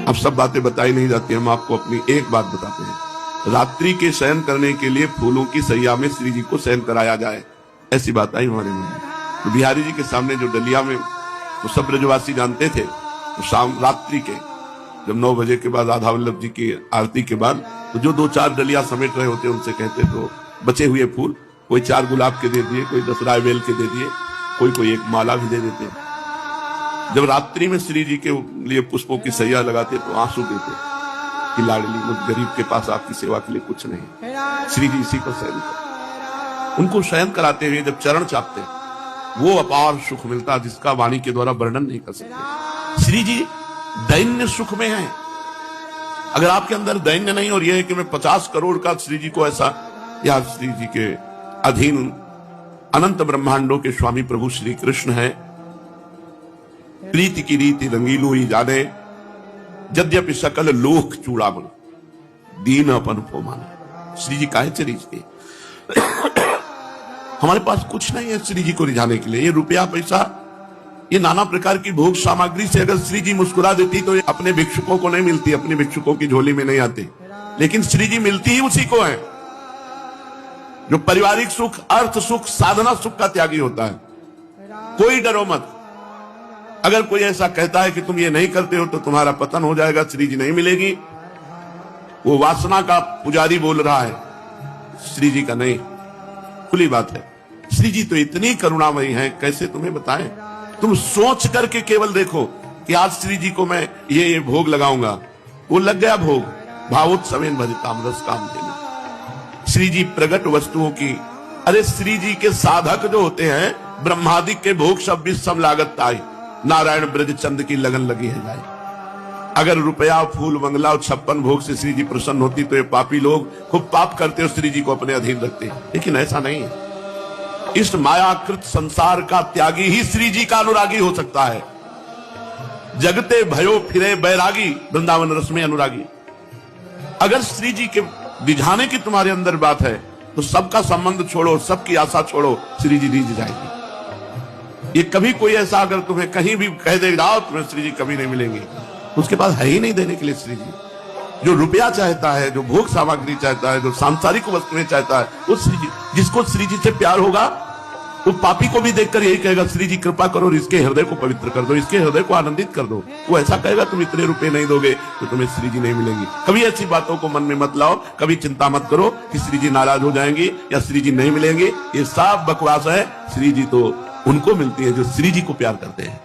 अब सब बातें बताई नहीं जाती, हम आपको अपनी एक बात बताते हैं। रात्रि के शयन करने के लिए फूलों की सैया में श्री जी को शयन कराया जाए, ऐसी बात आई हमारे मन में। तो बिहारी जी के सामने जो डलिया में तो सब ब्रजवासी जानते थे, तो शाम रात्रि के जब 9 बजे के बाद राधा वल्लभ जी की आरती के बाद तो जो 2-4 डलिया समेट रहे होते उनसे कहते तो बचे हुए फूल कोई 4 गुलाब के दे दिए, कोई 10 रायबेल के दे दिए, कोई एक माला भी दे देते। जब रात्रि में श्री जी के लिए पुष्पों की सैया लगाते तो आंसू देते कि लाडली मुझ गरीब के पास आपकी सेवा के लिए कुछ नहीं। श्री जी इसी को शयन कर, उनको शयन कराते हुए जब चरण चापते वो अपार सुख मिलता जिसका वाणी के द्वारा वर्णन नहीं कर सकते। श्री जी दैन्य सुख में है। अगर आपके अंदर दैन्य नहीं और यह है कि मैं 50 करोड़ का श्री जी को ऐसा, या श्री जी के अधीन अनंत ब्रह्मांडों के स्वामी प्रभु श्री कृष्ण है। प्रीति की रीति रंगीलो ही जाने, यद्यपि सकल लोक चूड़ामन दीन अपन को माने। श्री जी काहे से रिझते? हमारे पास कुछ नहीं है श्री जी को रिझाने के लिए। ये रुपया पैसा, ये नाना प्रकार की भोग सामग्री से अगर श्री जी मुस्कुरा देती तो ये अपने भिक्षुकों को नहीं मिलती, अपने भिक्षुकों की झोली में नहीं आती। लेकिन श्री जी मिलती ही उसी को है जो पारिवारिक सुख, अर्थ सुख, साधना सुख का त्यागी होता है। कोई डरो मत। अगर कोई ऐसा कहता है कि तुम ये नहीं करते हो तो तुम्हारा पतन हो जाएगा, श्री जी नहीं मिलेगी, वो वासना का पुजारी बोल रहा है, श्री जी का नहीं। खुली बात है। श्री जी तो इतनी करुणामयी हैं, कैसे तुम्हें बताएं। तुम सोच करके केवल देखो कि आज श्री जी को मैं ये भोग लगाऊंगा, वो लग गया भोग। भावोत्सवेन भजिताम रस काम देना। श्री जी प्रगट वस्तुओं की, अरे श्री जी के साधक जो होते हैं, ब्रह्मादि के भोग सब भी सम लागत ताई, नारायण ब्रज चंद की लगन लगी है जाए। अगर रुपया, फूल, बंगला और 56 भोग से श्री जी प्रसन्न होती तो ये पापी लोग खूब पाप करते और श्री जी को अपने अधीन रखते। लेकिन ऐसा नहीं है। इस मायाकृत संसार का त्यागी ही श्री जी का अनुरागी हो सकता है। जगते भयो फिरे बैरागी, वृंदावन रस में अनुरागी। अगर श्री जी के रिझाने की तुम्हारे अंदर बात है तो सबका संबंध छोड़ो, सबकी आशा छोड़ो, श्री जी रिझ जाएगी। ये कभी कोई ऐसा अगर तुम्हें कहीं भी कह दे जाओ तुम्हें श्री जी कभी नहीं मिलेंगे, उसके पास है ही नहीं देने के लिए। श्री जी जो रुपया चाहता है, जो भोग सामग्री चाहता है, जो सांसारिक वस्तुएं चाहता है, वो श्री जी, जिसको श्री जी से प्यार होगा वो पापी को भी देखकर यही कहेगा श्री जी कृपा करो और इसके हृदय को पवित्र कर दो, इसके हृदय को आनंदित कर दो। वो ऐसा कहेगा तुम इतने रुपए नहीं दोगे तो तुम्हें श्री जी नहीं मिलेंगी। कभी ऐसी बातों को मन में मत लाओ, कभी चिंता मत करो कि श्री जी नाराज हो जाएंगे या श्री जी नहीं मिलेंगे। ये सब बकवास है। श्री जी तो उनको मिलती है जो श्री जी को प्यार करते हैं।